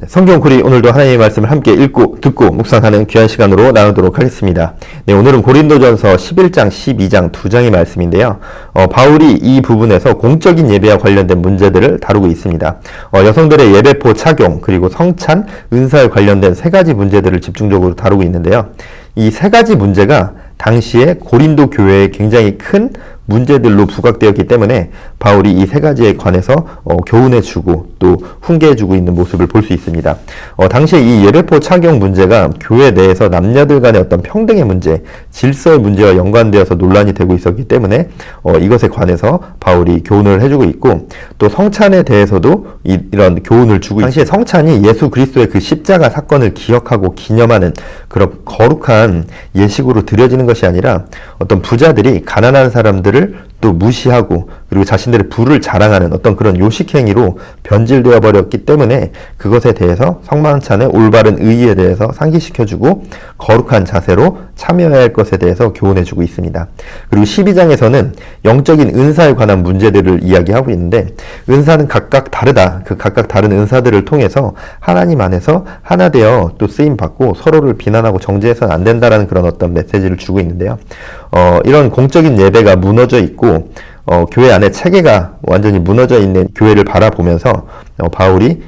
성경 고리 오늘도 하나님의 말씀을 함께 읽고 듣고 묵상하는 귀한 시간으로 나누도록 하겠습니다. 오늘은 고린도전서 11장, 12장 두 장의 말씀인데요. 바울이 이 부분에서 공적인 예배와 관련된 문제들을 다루고 있습니다. 여성들의 예배포 착용, 그리고 성찬, 은사에 관련된 세 가지 문제들을 집중적으로 다루고 있는데요. 이 세 가지 문제가 당시에 고린도 교회에 굉장히 큰 문제들로 부각되었기 때문에 바울이 이 세 가지에 관해서 교훈해주고 또 훈계해주고 있는 모습을 볼 수 있습니다. 당시에 이 예배포 착용 문제가 교회 내에서 남녀들 간의 어떤 평등의 문제, 질서의 문제와 연관되어서 논란이 되고 있었기 때문에 이것에 관해서 바울이 교훈을 해주고 있고, 또 성찬에 대해서도 이런 교훈을 주고 당시에 성찬이 예수 그리스도의 그 십자가 사건을 기억하고 기념하는 그런 거룩한 예식으로 드려지는 것이 아니라 어떤 부자들이 가난한 사람들을 또 무시하고 그리고 자신들의 부를 자랑하는 어떤 그런 요식행위로 변질되어 버렸기 때문에 그것에 대해서 성만찬의 올바른 의의에 대해서 상기시켜주고 거룩한 자세로 참여해야 할 것에 대해서 교훈해주고 있습니다. 그리고 12장에서는 영적인 은사에 관한 문제들을 이야기하고 있는데, 은사는 각각 다르다. 그 각각 다른 은사들을 통해서 하나님 안에서 하나 되어 또 쓰임받고 서로를 비난하고 정죄해서는 안 된다라는 그런 어떤 메시지를 주고 있는데요. 이런 공적인 예배가 무너져 있고 교회 안에 체계가 완전히 무너져 있는 교회를 바라보면서 바울이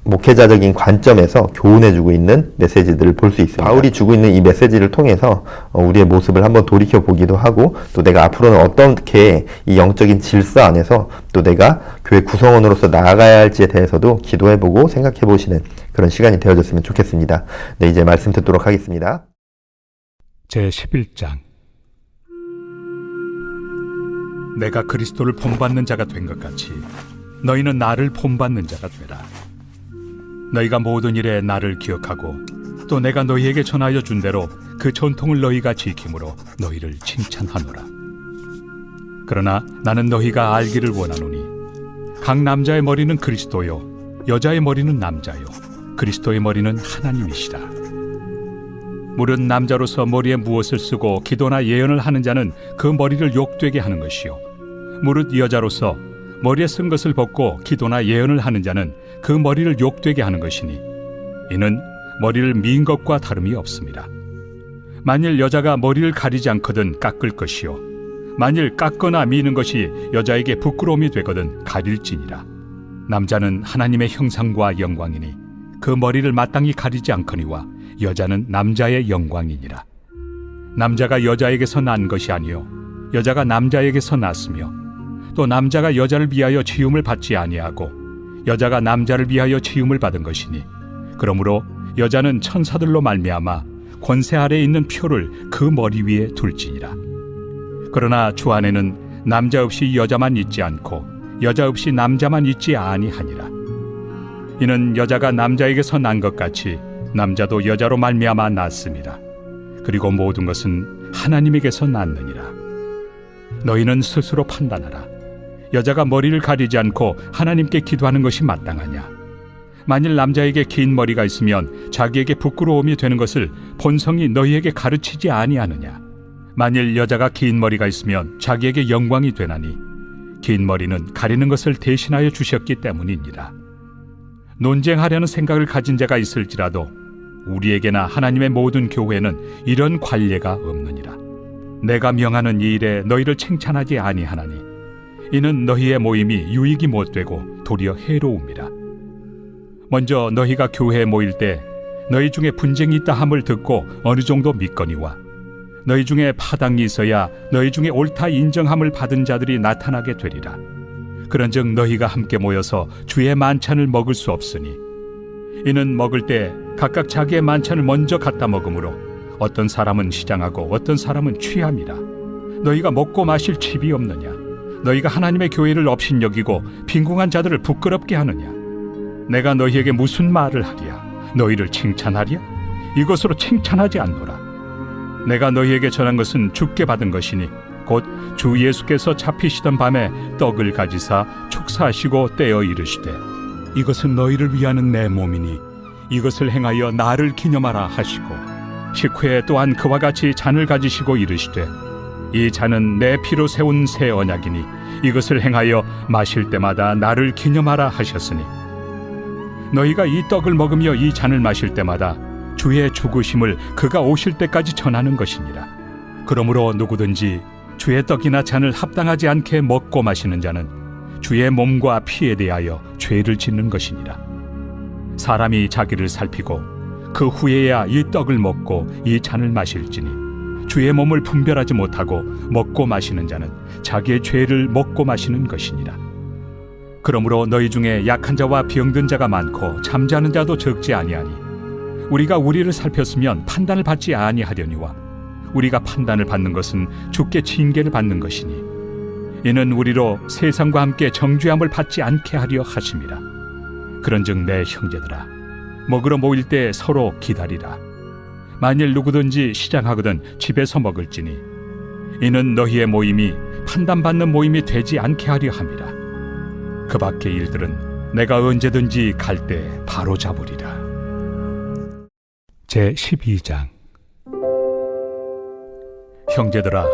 목회자적인 관점에서 교훈해주고 있는 메시지들을 볼 수 있습니다. 바울이 주고 있는 이 메시지를 통해서 우리의 모습을 한번 돌이켜보기도 하고, 또 내가 앞으로는 어떻게 이 영적인 질서 안에서 또 내가 교회 구성원으로서 나아가야 할지에 대해서도 기도해보고 생각해보시는 그런 시간이 되어졌으면 좋겠습니다. 네, 이제 말씀 듣도록 하겠습니다. 제11장. 내가 그리스도를 본받는 자가 된 것 같이 너희는 나를 본받는 자가 되라. 너희가 모든 일에 나를 기억하고 또 내가 너희에게 전하여 준 대로 그 전통을 너희가 지킴으로 너희를 칭찬하노라. 그러나 나는 너희가 알기를 원하노니 각 남자의 머리는 그리스도요 여자의 머리는 남자요 그리스도의 머리는 하나님이시라. 무릇 남자로서 머리에 무엇을 쓰고 기도나 예언을 하는 자는 그 머리를 욕되게 하는 것이요, 무릇 여자로서 머리에 쓴 것을 벗고 기도나 예언을 하는 자는 그 머리를 욕되게 하는 것이니 이는 머리를 민 것과 다름이 없습니다. 만일 여자가 머리를 가리지 않거든 깎을 것이요, 만일 깎거나 미는 것이 여자에게 부끄러움이 되거든 가릴지니라. 남자는 하나님의 형상과 영광이니 그 머리를 마땅히 가리지 않거니와 여자는 남자의 영광이니라. 남자가 여자에게서 난 것이 아니요 여자가 남자에게서 났으며, 또 남자가 여자를 위하여 지음을 받지 아니하고 여자가 남자를 위하여 지음을 받은 것이니, 그러므로 여자는 천사들로 말미암아 권세 아래에 있는 표를 그 머리 위에 둘지니라. 그러나 주 안에는 남자 없이 여자만 있지 않고 여자 없이 남자만 있지 아니하니라. 이는 여자가 남자에게서 난 것 같이 남자도 여자로 말미암아 났습니다. 그리고 모든 것은 하나님에게서 났느니라. 너희는 스스로 판단하라. 여자가 머리를 가리지 않고 하나님께 기도하는 것이 마땅하냐? 만일 남자에게 긴 머리가 있으면 자기에게 부끄러움이 되는 것을 본성이 너희에게 가르치지 아니하느냐? 만일 여자가 긴 머리가 있으면 자기에게 영광이 되나니 긴 머리는 가리는 것을 대신하여 주셨기 때문이니라. 논쟁하려는 생각을 가진 자가 있을지라도 우리에게나 하나님의 모든 교회는 이런 관례가 없느니라. 내가 명하는 이 일에 너희를 칭찬하지 아니하나니 이는 너희의 모임이 유익이 못되고 도리어 해로움이라. 먼저 너희가 교회에 모일 때 너희 중에 분쟁이 있다 함을 듣고 어느 정도 믿거니와, 너희 중에 파당이 있어야 너희 중에 옳다 인정함을 받은 자들이 나타나게 되리라. 그런즉 너희가 함께 모여서 주의 만찬을 먹을 수 없으니, 이는 먹을 때 각각 자기의 만찬을 먼저 갖다 먹으므로 어떤 사람은 시장하고 어떤 사람은 취함이라. 너희가 먹고 마실 칩이 없느냐? 너희가 하나님의 교회를 업신여기고 빈궁한 자들을 부끄럽게 하느냐? 내가 너희에게 무슨 말을 하랴? 너희를 칭찬하랴? 이것으로 칭찬하지 않노라. 내가 너희에게 전한 것은 주께 받은 것이니 곧 주 예수께서 잡히시던 밤에 떡을 가지사 축사하시고 떼어 이르시되, 이것은 너희를 위하는 내 몸이니 이것을 행하여 나를 기념하라 하시고, 식후에 또한 그와 같이 잔을 가지시고 이르시되, 이 잔은 내 피로 세운 새 언약이니 이것을 행하여 마실 때마다 나를 기념하라 하셨으니, 너희가 이 떡을 먹으며 이 잔을 마실 때마다 주의 죽으심을 그가 오실 때까지 전하는 것이니라. 그러므로 누구든지 주의 떡이나 잔을 합당하지 않게 먹고 마시는 자는 주의 몸과 피에 대하여 죄를 짓는 것이니라. 사람이 자기를 살피고 그 후에야 이 떡을 먹고 이 잔을 마실지니 주의 몸을 분별하지 못하고 먹고 마시는 자는 자기의 죄를 먹고 마시는 것이니라. 그러므로 너희 중에 약한 자와 병든 자가 많고 잠자는 자도 적지 아니하니 우리가 우리를 살폈으면 판단을 받지 아니하려니와 우리가 판단을 받는 것은 주께 징계를 받는 것이니 이는 우리로 세상과 함께 정죄함을 받지 않게 하려 하심이라. 그런즉 내 형제들아, 먹으러 모일 때 서로 기다리라. 만일 누구든지 시장하거든 집에서 먹을지니 이는 너희의 모임이 판단받는 모임이 되지 않게 하려 함이라. 그 밖의 일들은 내가 언제든지 갈 때 바로 잡으리라. 제12장. 형제들아,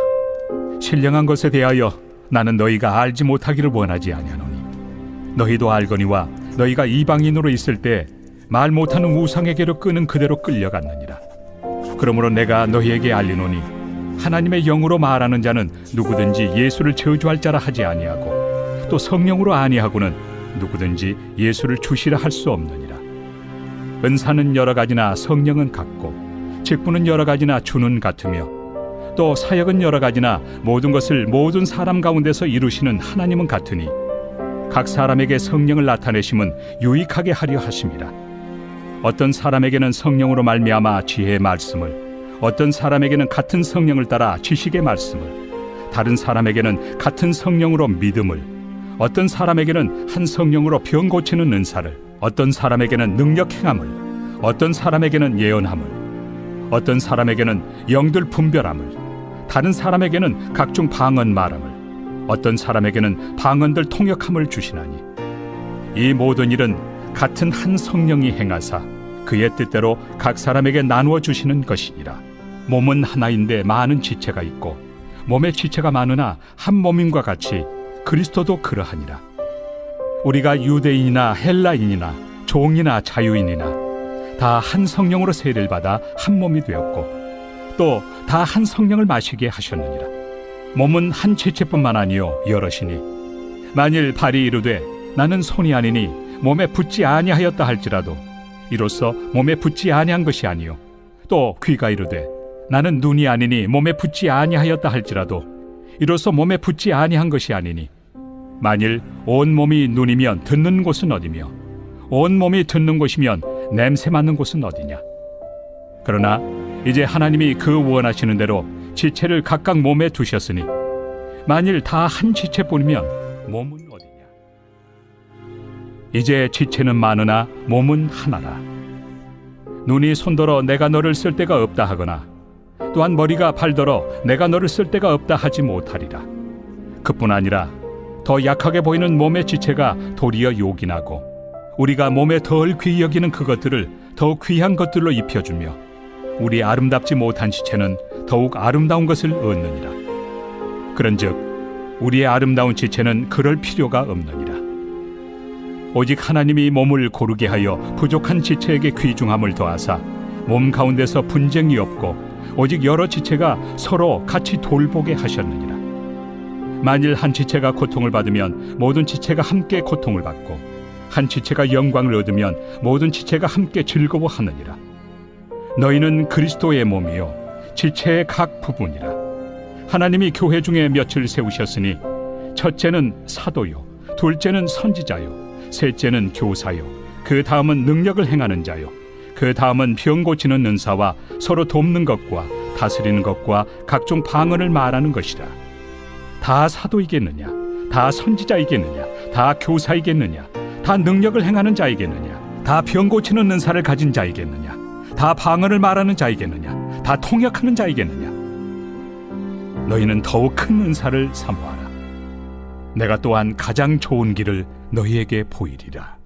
신령한 것에 대하여 나는 너희가 알지 못하기를 원하지 아니하노니 너희도 알거니와 너희가 이방인으로 있을 때 말 못하는 우상에게로 끄는 그대로 끌려갔느니라. 그러므로 내가 너희에게 알리노니 하나님의 영으로 말하는 자는 누구든지 예수를 저주할 자라 하지 아니하고 또 성령으로 아니하고는 누구든지 예수를 주시라 할 수 없느니라. 은사는 여러 가지나 성령은 같고 직분은 여러 가지나 주는 같으며 또 사역은 여러 가지나 모든 것을 모든 사람 가운데서 이루시는 하나님은 같으니 각 사람에게 성령을 나타내심은 유익하게 하려 하심이라. 어떤 사람에게는 성령으로 말미암아 지혜의 말씀을, 어떤 사람에게는 같은 성령을 따라 지식의 말씀을, 다른 사람에게는 같은 성령으로 믿음을, 어떤 사람에게는 한 성령으로 병 고치는 은사를, 어떤 사람에게는 능력 행함을, 어떤 사람에게는 예언함을, 어떤 사람에게는 영들 분별함을, 다른 사람에게는 각종 방언 말함을, 어떤 사람에게는 방언들 통역함을 주시나니 이 모든 일은 같은 한 성령이 행하사 그의 뜻대로 각 사람에게 나누어 주시는 것이니라. 몸은 하나인데 많은 지체가 있고 몸의 지체가 많으나 한 몸임과 같이 그리스도도 그러하니라. 우리가 유대인이나 헬라인이나 종이나 자유인이나 다 한 성령으로 세례를 받아 한 몸이 되었고 또 다 한 성령을 마시게 하셨느니라. 몸은 한 지체뿐만 아니요 여럿이니 만일 발이 이르되 나는 손이 아니니 몸에 붙지 아니하였다 할지라도 이로써 몸에 붙지 아니한 것이 아니요 또 귀가 이르되 나는 눈이 아니니 몸에 붙지 아니하였다 할지라도 이로써 몸에 붙지 아니한 것이 아니니 만일 온 몸이 눈이면 듣는 곳은 어디며 온 몸이 듣는 곳이면 냄새 맡는 곳은 어디냐. 그러나 이제 하나님이 그 원하시는 대로 지체를 각각 몸에 두셨으니 만일 다 한 지체뿐이면 몸은 어디냐. 이제 지체는 많으나 몸은 하나라. 눈이 손더러 내가 너를 쓸 데가 없다 하거나 또한 머리가 발더러 내가 너를 쓸 데가 없다 하지 못하리라. 그뿐 아니라 더 약하게 보이는 몸의 지체가 도리어 요긴하고 우리가 몸에 덜 귀히 여기는 그것들을 더욱 귀한 것들로 입혀주며 우리 아름답지 못한 지체는 더욱 아름다운 것을 얻느니라. 그런즉 우리의 아름다운 지체는 그럴 필요가 없느니라. 오직 하나님이 몸을 고르게 하여 부족한 지체에게 귀중함을 더하사 몸 가운데서 분쟁이 없고 오직 여러 지체가 서로 같이 돌보게 하셨느니라. 만일 한 지체가 고통을 받으면 모든 지체가 함께 고통을 받고 한 지체가 영광을 얻으면 모든 지체가 함께 즐거워하느니라. 너희는 그리스도의 몸이요 지체의 각 부분이라. 하나님이 교회 중에 몇을 세우셨으니 첫째는 사도요 둘째는 선지자요 셋째는 교사요 그 다음은 능력을 행하는 자요 그 다음은 병 고치는 은사와 서로 돕는 것과 다스리는 것과 각종 방언을 말하는 것이라. 다 사도이겠느냐 다 선지자이겠느냐 다 교사이겠느냐 다 능력을 행하는 자이겠느냐 다 병 고치는 은사를 가진 자이겠느냐 다 방언을 말하는 자이겠느냐 다 통역하는 자이겠느냐. 너희는 더욱 큰 은사를 사모하라. 내가 또한 가장 좋은 길을 너희에게 보이리라.